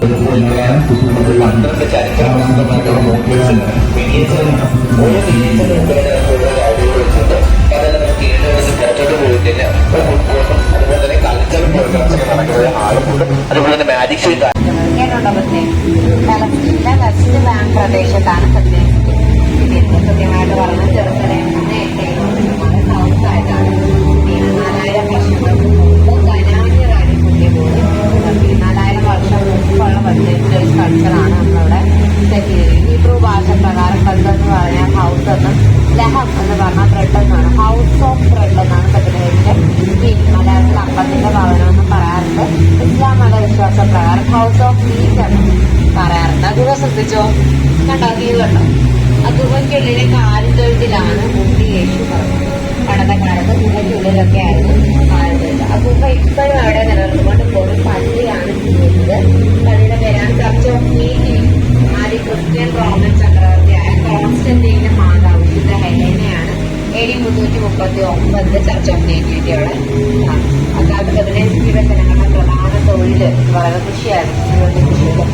12 ചരിത്രപ്രസിദ്ധമായിട്ടുള്ള മോട്ടീവ്സുണ്ട്. ഓരോ മിനിയേച്ചറിലും ഓരോ കാര്യങ്ങൾ വെച്ചിട്ട് അതെല്ലാം നമുക്ക് ഏഴുവരെ പുറത്തോട്ട് പോയി കഴിഞ്ഞാൽ ഫുട്ബോളും അതുപോലെ തന്നെ കൾച്ചറൽ പ്രോഗ്രാംസ് ഒക്കെ നടക്കുന്നത് ആളുണ്ട്. അതുപോലെ തന്നെ മാജിക് ഷോ വെസ്റ്റ് ബാങ്ക് പ്രദേശത്താണ് കൃത്യമായിട്ട് പറഞ്ഞ ചെറുക്കനെ സൗത്ത് ആയിട്ടാണ് 4000 വർഷങ്ങൾക്ക് മുമ്പ് ധനാന്യറാണി പുണ്യഭൂമി 4000 വർഷം മുമ്പുള്ള പഞ്ചേശ്വരി സ്കൾച്ചറാണ് നമ്മളിവിടെ സെറ്റ് ചെയ്തത്. ഹീബ്രു ഭാഷ പ്രകാരം ബന്ധം എന്ന് പറഞ്ഞാൽ ഹൗസ് എന്നും ലഹം എന്ന് പറഞ്ഞാൽ ബ്രെഡ് എന്നാണ്. ഹൗസ് ഓഫ് ബ്രെഡ് എന്നാണ് കത്തിലേറ്റിന്റെ മലയാളത്തിൽ അപ്പത്തിന്റെ ഭവനം എന്നും പറയാറുണ്ട്. ഇസ്ലാം മതവിശ്വാസ പ്രകാരം ഹൗസ് ഓഫ് പീസ് എന്നും പറയാറുണ്ട്. അതുക ശ്രദ്ധിച്ചോ, കണ്ടോ തീ കണ്ടോ? അതുകൾക്കുള്ളിലെ കാലിത്തൊഴുത്തിലാണ് മുമ്പ് യേശു പറഞ്ഞത്. പണ്ടത്തെ കാലത്ത് ഗുഹയ്ക്കുള്ളിലൊക്കെ ആയിരുന്നു കാലിത്തൊഴുത്ത്. ആ ഗുഹ ഇപ്പോഴും അവിടെ നിലനിർത്തുകൊണ്ട് ഒരു പള്ളിയാണ് ചെയ്യുന്നത്. പള്ളിയുടെ പേരാണ് ചർച്ച് ഓഫ് നീതി. ആദ്യ ക്രിസ്ത്യൻ റോമൻ ചക്രവർത്തിയായ കോൺസ്റ്റന്റീന്റെ മാതാവ് വിശുദ്ധ ഹെലേനയാണ് AD 339 ചർച്ച് ഓഫ് നേറ്റിവിറ്റി അവിടെ. അക്കാലത്ത് 15 ജനങ്ങളുടെ പ്രധാന തൊഴിൽ വളരെ കൃഷിയായിരുന്നു. കൃഷിയുടെ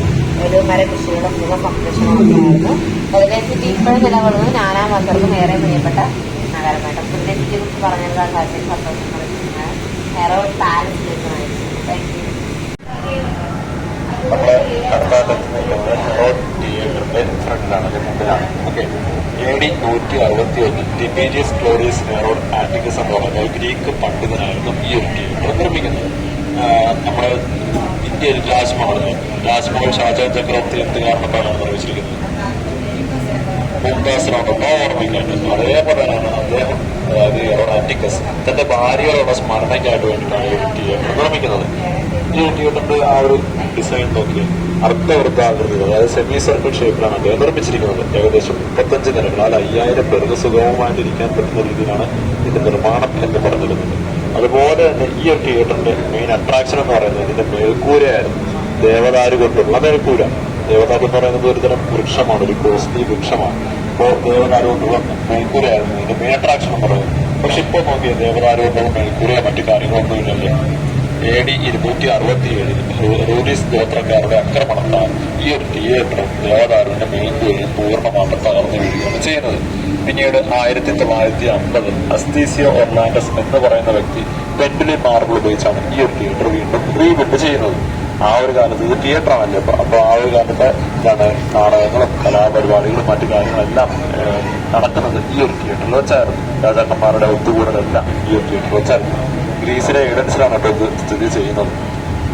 ഒരു മരകൃഷിയുടെ മൃഗസംരക്ഷണമൊക്കെ ആയിരുന്നു. അതിനെ സിറ്റി ഇപ്പോഴും നിലകൊള്ളുന്നത് ഞാനാം വന്നവർക്കും ഏറെ പ്രിയപ്പെട്ട നഗരമായിട്ട്. അതിനെ സിറ്റിയെ കുറിച്ച് പറഞ്ഞത് കാര്യം സന്തോഷം പറയുന്നത് ഹെറോഡ് പാലസിലേക്ക് നയിച്ചു. Thank you. നമ്മുടെ കടത്താലെത്തുന്നത് ഹെറോഡ് തിയേറ്ററിന്റെ ഫ്രണ്ടിലാണ്, മുമ്പിലാണ്. ഓക്കെ, AD 161 ടിബേരിയസ് ക്ലോറിയസ് ഹെറോഡ് ആന്റിക്കസ് എന്ന് പറഞ്ഞ ഗ്രീക്ക് പണ്ഡിതനായിരുന്നു ഈ ഒരു തിയേറ്റർ നിർമ്മിക്കുന്നത്. നമ്മുടെ ഇന്ത്യയിൽ രാജ്മഹൽ ഷാജഹാൻ ചക്രവർത്തി എന്ത് കാരണത്താലാണ് നിർമ്മിച്ചിരിക്കുന്നത്? മുംതാസിനോട് ഓർമ്മിക്കാണ്ട്. അതേപോലെയാണ് അദ്ദേഹം, അതായത് ഹെറോഡ് ആന്റിക്കസ്, തന്റെ ഭാര്യയോടുള്ള സ്മരണയ്ക്കായിട്ട് വേണ്ടിയിട്ടാണ് ഈ ഒരു തിയേറ്റർ നിർമ്മിക്കുന്നത്. ഈ ഒരു തിയേറ്ററിന്റെ ആ ഒരു ഡിസൈൻ നോക്കി അർദ്ധവൃത്താകൃതി, അതായത് സെമി സർക്കിൾ ഷേപ്പിലാണ് അദ്ദേഹം നിർമ്മിച്ചിരിക്കുന്നത്. ഏകദേശം 35 നിലകൾ, അല്ല 5000 പേർക്ക് സുഗമമായിട്ടിരിക്കാൻ പറ്റുന്ന രീതിയിലാണ് ഇതിന്റെ നിർമ്മാണം എന്ന് പറഞ്ഞിരുന്നത്. അതുപോലെ തന്നെ ഈ ഒരു തിയേറ്ററിന്റെ മെയിൻ അട്രാക്ഷൻ എന്ന് പറയുന്നത് ഇതിന്റെ മേൽക്കൂരയായിരുന്നു. ദേവദാരു കൊണ്ടുള്ള മേൽക്കൂര. ദേവദാരു എന്ന് പറയുന്നത് ഒരു തരം വൃക്ഷമാണ്, ഒരു കോസ്റ്റ്ലി വൃക്ഷമാണ്. അപ്പോൾ ദേവദാരു കൊണ്ടുള്ള മേൽക്കൂരയായിരുന്നു ഇതിന്റെ മെയിൻ അട്രാക്ഷൻ എന്ന് പറയുന്നത്. പക്ഷെ ഇപ്പോൾ നോക്കിയ ദേവദാരു കൊണ്ടുള്ള മേൽക്കൂരയോ മറ്റു കാര്യങ്ങളൊന്നും ഇല്ലല്ലേ. AD 267 റൂഡീസ് ഗോത്രക്കാരുടെ ആക്രമണത്താൽ ഈ ഒരു തിയേറ്ററും ദേവദാരുവിന്റെ മേൽക്കൂരയും പൂർണ്ണമായിട്ട് തകർന്നു വീഴുകയാണ് ചെയ്യുന്നത്. പിന്നീട് 1950 അസ്തീസിയോ ഒർലാൻഡസ് എന്ന് പറയുന്ന വ്യക്തി പെൻഡുലിൻ മാർബിൾ ഉപയോഗിച്ചാണ് ഈ ഒരു തിയേറ്റർ വീണ്ടും റീബിൽഡ് ചെയ്യുന്നത്. ആ ഒരു കാലത്ത് ഇത് തിയേറ്റർ ആണല്ലേ. അപ്പൊ ആ ഒരു കാലത്തെ നാടകങ്ങളും കലാപരിപാടികളും മറ്റു കാര്യങ്ങളെല്ലാം നടക്കുന്നത് ഈ ഒരു തിയേറ്ററിൽ വെച്ചായിരുന്നു. രാജാക്കന്മാരുടെ ഒത്തുകൂടലെല്ലാം ഈ ഒരു തിയേറ്ററിൽ വെച്ചായിരുന്നു. ഗ്രീസിലെ ഏഡൻസിലാണ് കേട്ടോ ഇത് സ്ഥിതി ചെയ്യുന്നത്.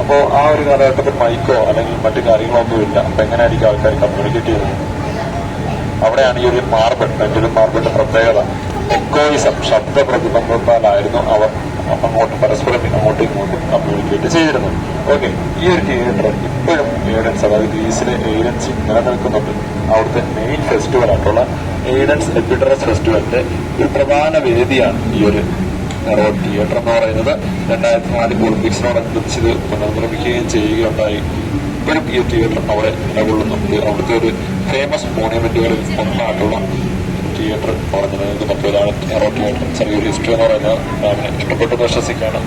അപ്പോൾ ആ ഒരു കാലഘട്ടത്തിൽ മൈക്കോ അല്ലെങ്കിൽ മറ്റു കാര്യങ്ങളൊന്നുമില്ല. അപ്പൊ എങ്ങനെയായിരിക്കും ആൾക്കാർ കമ്മ്യൂണിക്കേറ്റ് ചെയ്യുന്നത്? അവിടെയാണ് ഈ ഒരു മാർബിൾ, പെൻഡുലിൻ മാർബിളിന്റെ പ്രത്യേകത. എക്കോയിസം, ശബ്ദ പ്രതിബന്ധത്താലായിരുന്നു അവർ പരസ്പരം അങ്ങോട്ടും ഇങ്ങോട്ടും കമ്മ്യൂണിക്കേറ്റ് ചെയ്തിരുന്നത്. ഓക്കെ, ഈ ഒരു തിയേറ്റർ ഇപ്പോഴും ഏഡൻസ്, അതായത് ഗ്രീസിലെ ഏഡൻസ് നിലനിൽക്കുന്നുണ്ട്. അവിടുത്തെ മെയിൻ ഫെസ്റ്റിവൽ ആയിട്ടുള്ള ഏഡൻസ് എപ്പിഡറസ് ഫെസ്റ്റിവലിന്റെ ഒരു പ്രധാന വേദിയാണ് ഈ ഒരു ഹെറോഡ് തിയേറ്റർ എന്ന് പറയുന്നത്. 2004 ഒളിമ്പിക്സിനോടനുബന്ധിച്ച് ഇത് പുനർനിർമ്മിക്കുകയും ചെയ്യുകയുണ്ടായി. ഇപ്പോഴും ഈ തിയേറ്റർ അവിടെ നിലകൊള്ളുന്നുണ്ട്. അവിടുത്തെ ഒരു ഫേമസ് മോണ്യുമെന്റുകളിൽ ഒന്നായിട്ടുള്ള തിയേറ്റർ പറഞ്ഞത് മറ്റൊരാണ് ഹെറോഡ് തിയേറ്റർ. ചെറിയൊരു ഹിസ്റ്ററി എന്ന് പറയുന്നത് ഇഷ്ടപ്പെട്ടു വിശ്വസിക്കാണ്.